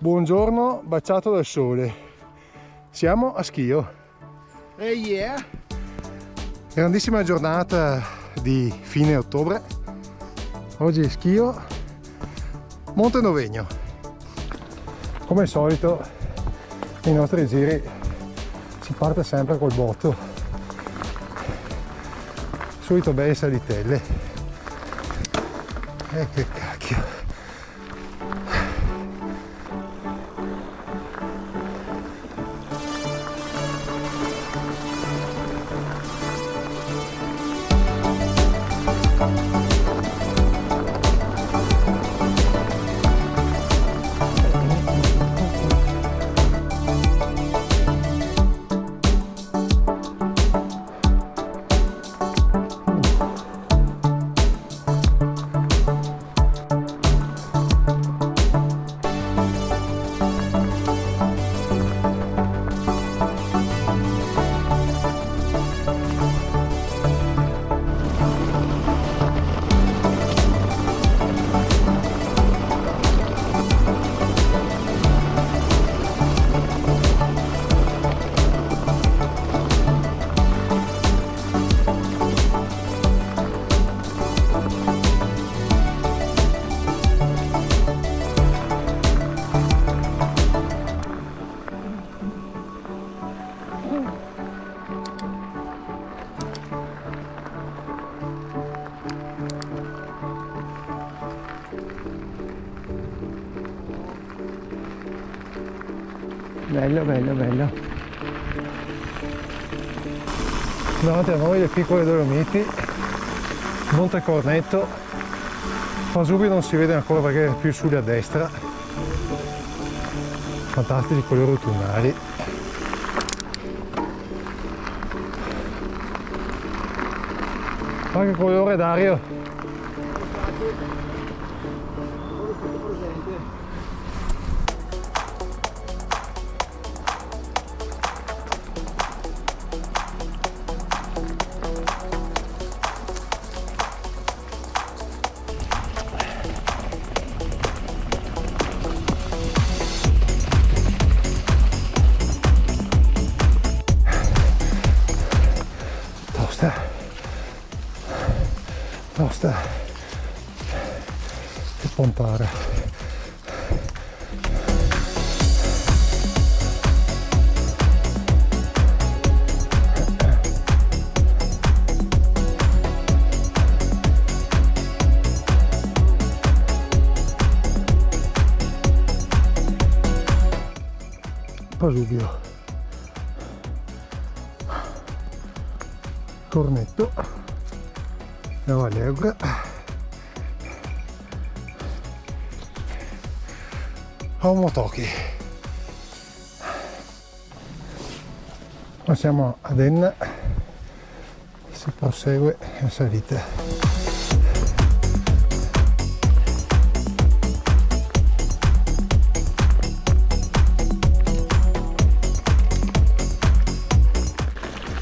Buongiorno baciato dal sole. Siamo a Schio. Yeah. Grandissima giornata di fine ottobre. Oggi è Schio, Monte Novegno. Come al solito nei nostri giri si parte sempre col botto. Solito belle salitelle. Che cacchio. Bello, bello, bello. Davanti a noi le piccole Dolomiti, Monte Cornetto. Pasubio non si vede ancora perché è più sulla destra. Fantastici colori autunnali. Ma che colore, Dario! Tosta che pontare. Pasubio, Cornetto, la Valle Eugra, Omotochi. Ma siamo ad Enna, si prosegue la salita.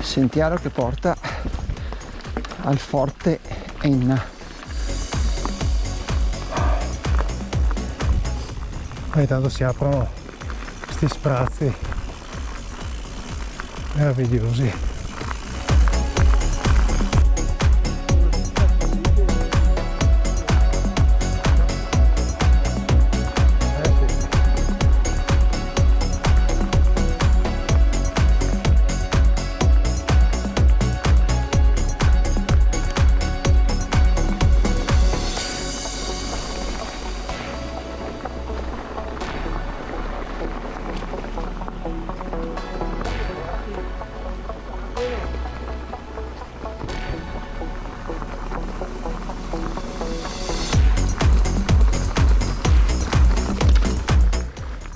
Sentiero che porta al forte Enna. Ogni tanto si aprono questi sprazzi meravigliosi.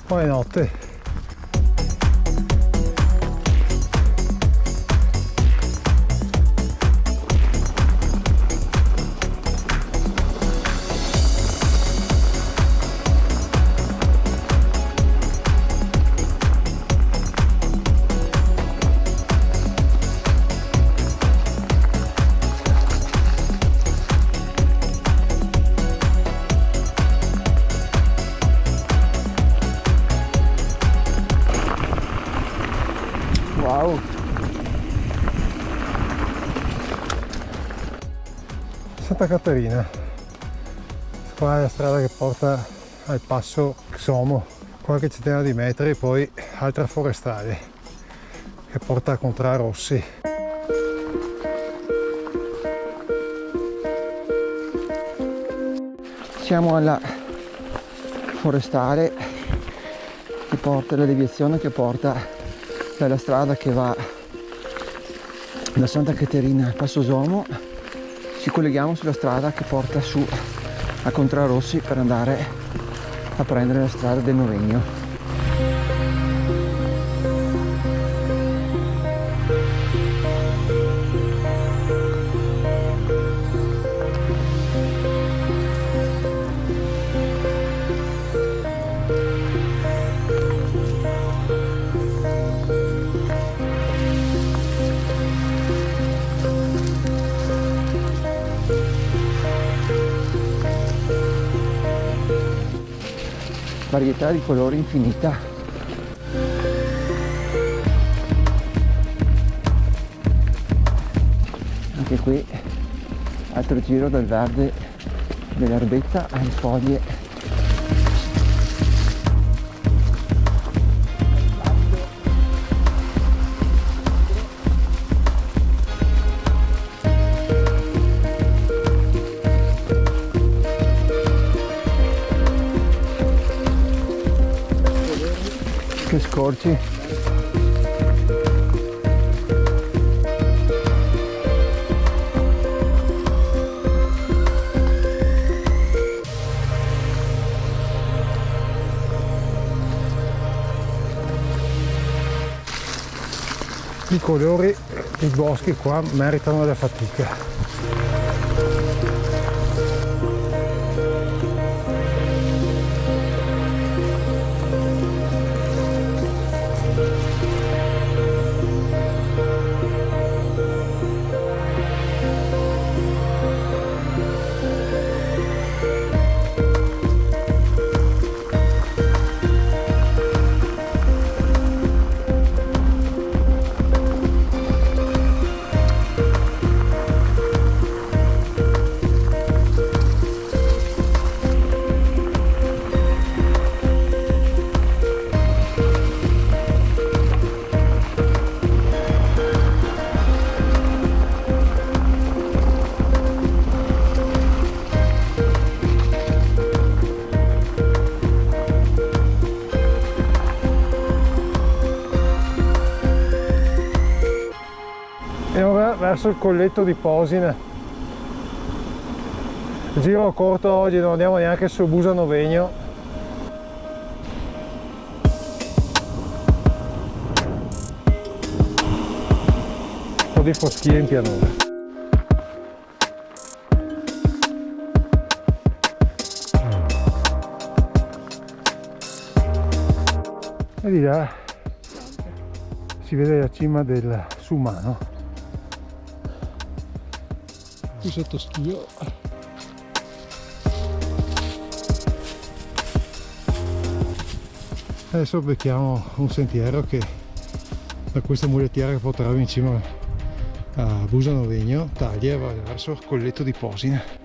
Poi è notte. Santa Caterina. Qua è la strada che porta al passo Xomo, qualche centinaia di metri, poi altra forestale che porta a Contrarossi. Siamo alla forestale che porta, la deviazione che porta dalla strada che va da Santa Caterina al Passo Xomo. Ci colleghiamo sulla strada che porta su a Contrarossi per andare a prendere la strada del Novegno. Varietà di colori infinita. Anche qui altro giro dal verde dell'erbetta alle foglie. Che scorci. I colori dei boschi qua meritano la fatica. E ora verso il colletto di Posina. Giro corto oggi, non andiamo neanche su Busa Novegno. Un po' di foschia in pianura. E di là si vede la cima del Sumano. Qui sotto schio. Adesso becchiamo un sentiero che da questa mulettiera che porterà in cima a Busa Novegno taglia e va verso il colletto di Posina.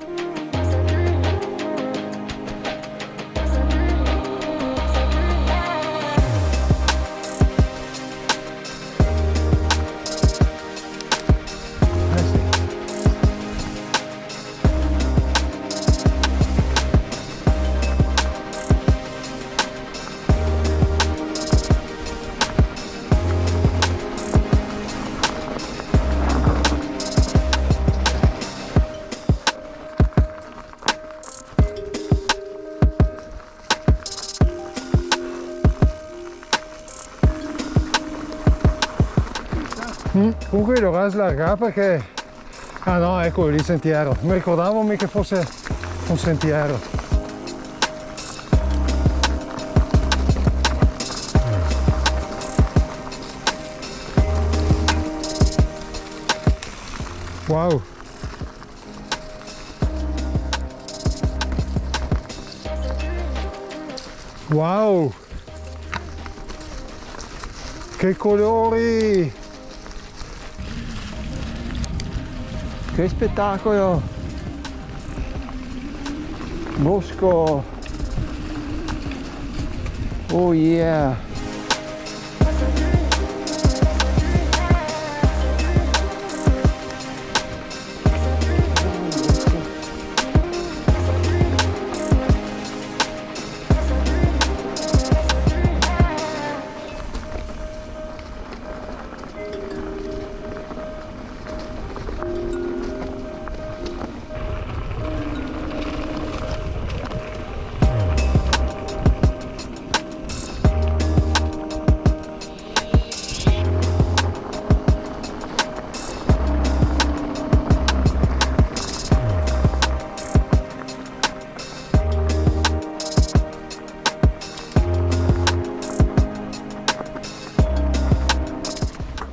Comunque dovrà slargare perché... Ah no, ecco lì il sentiero. Mi ricordavo mica che fosse un sentiero. Wow. Wow. Che colori! Che spettacolo! bosco. Oh yeah.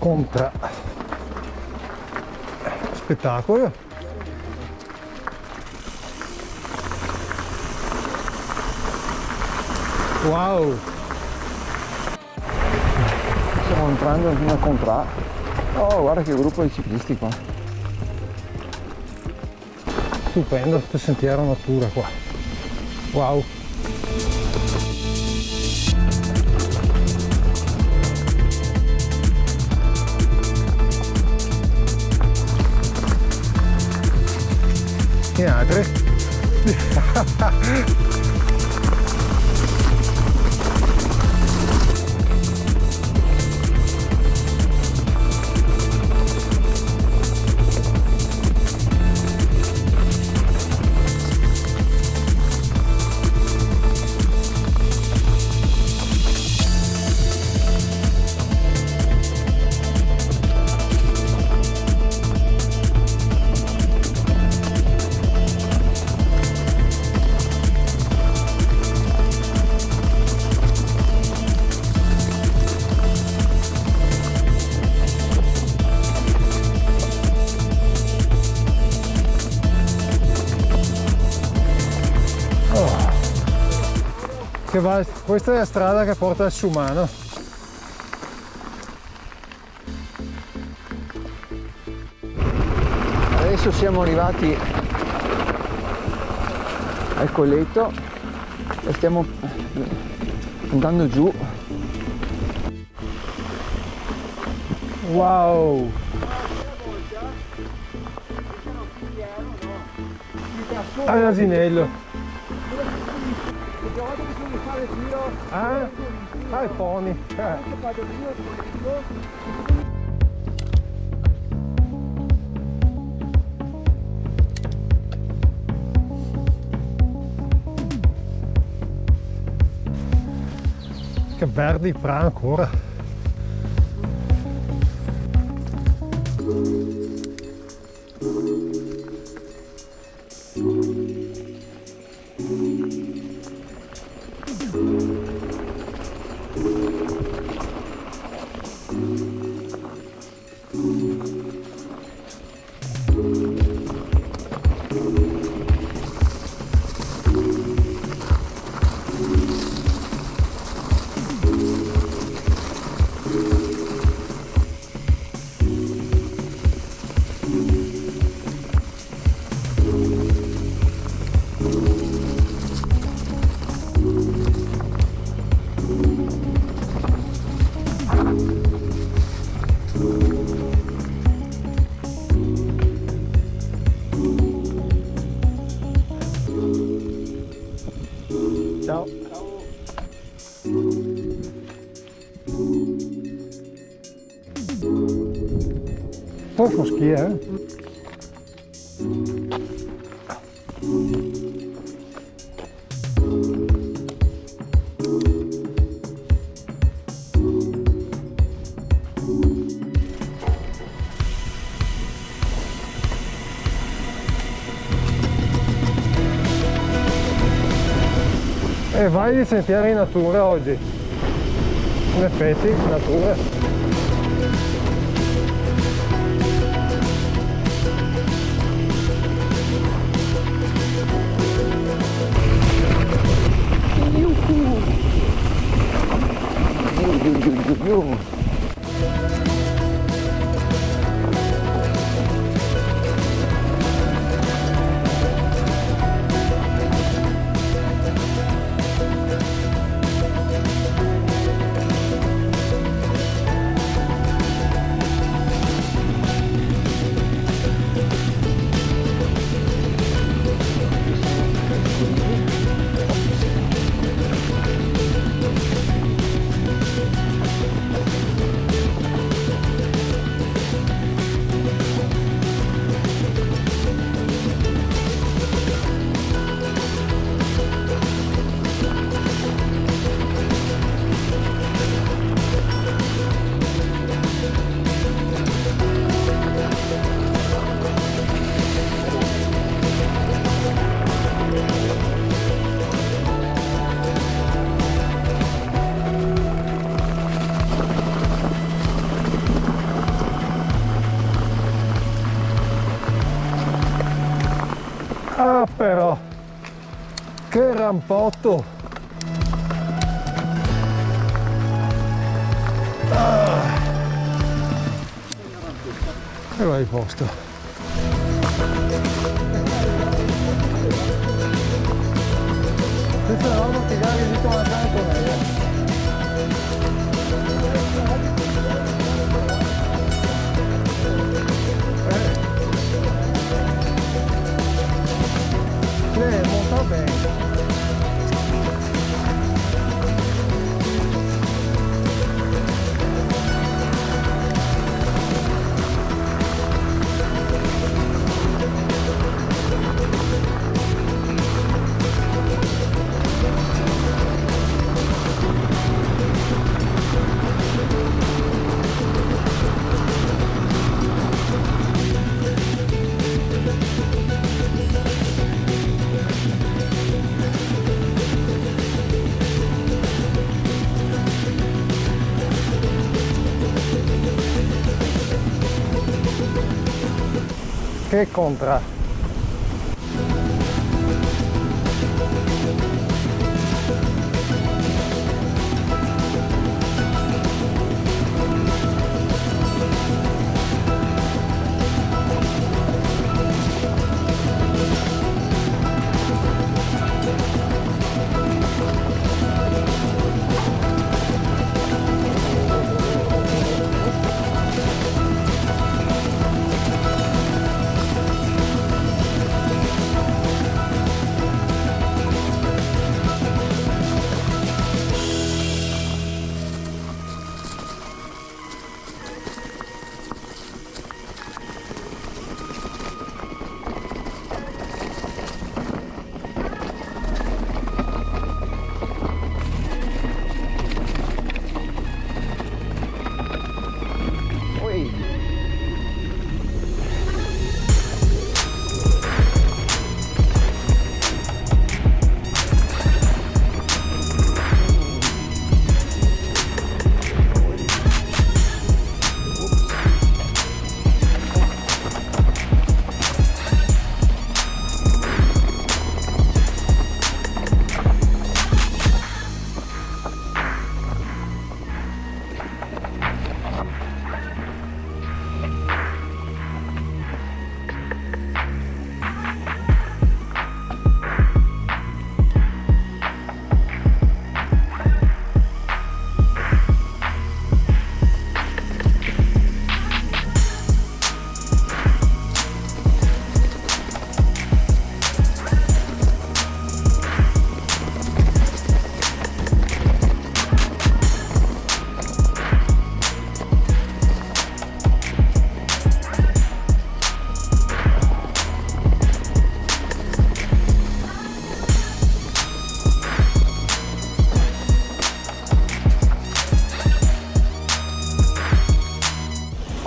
Contra spettacolo. Wow, Stiamo entrando in una contra. Oh, guarda che gruppo di ciclisti qua. stupendo questo sentiero natura qua. Wow. In altri. Questa è la strada che porta al Sumano. Adesso siamo arrivati al colletto e stiamo andando giù. Wow! All'asinello. Ah, il pony. Che verdi pra ancora. Ciao. Poi foschia, eh? E vai di sentieri in natura oggi. In effetti, natura. Ah però, che rampotto! E vai il posto. Questa è la roba che gari di tornare con me. Monta bene. Che contra.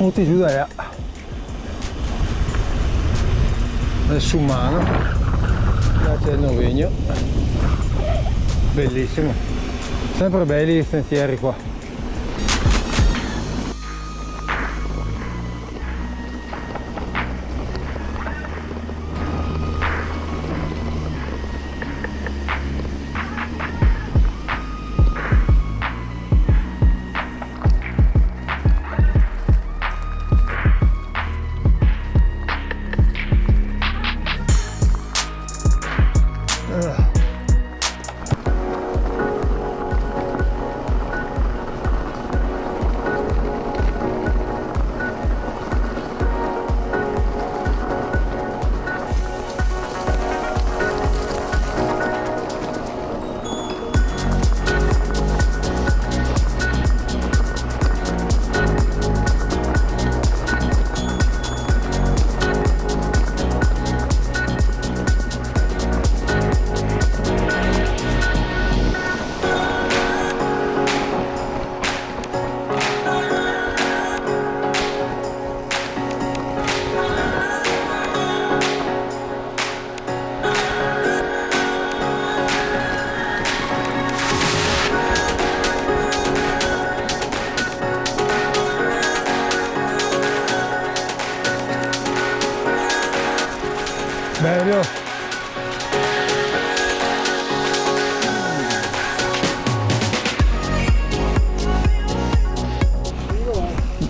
Tutti giù da là. Adesso umano, grazie al Novegno, bellissimo, sempre belli i sentieri qua.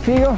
Figo.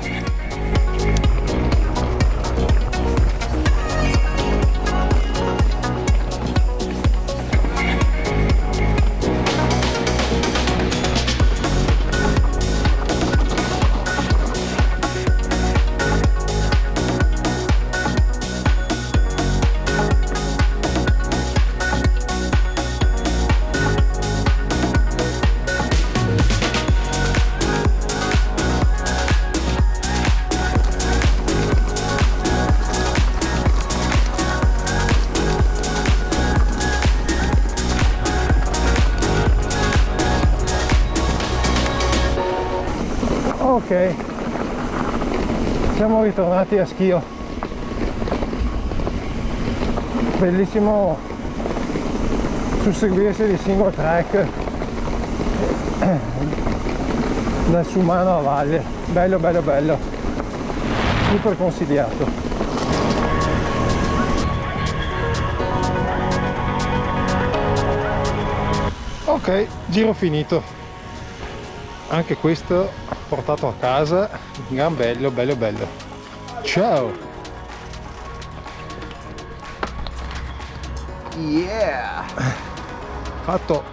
Ok, siamo ritornati a Schio. Bellissimo susseguirsi di single track dal Sumano a valle, bello bello bello, super consigliato. Ok, giro finito, anche questo portato a casa, gran bello bello bello. Ciao. Yeah. Fatto.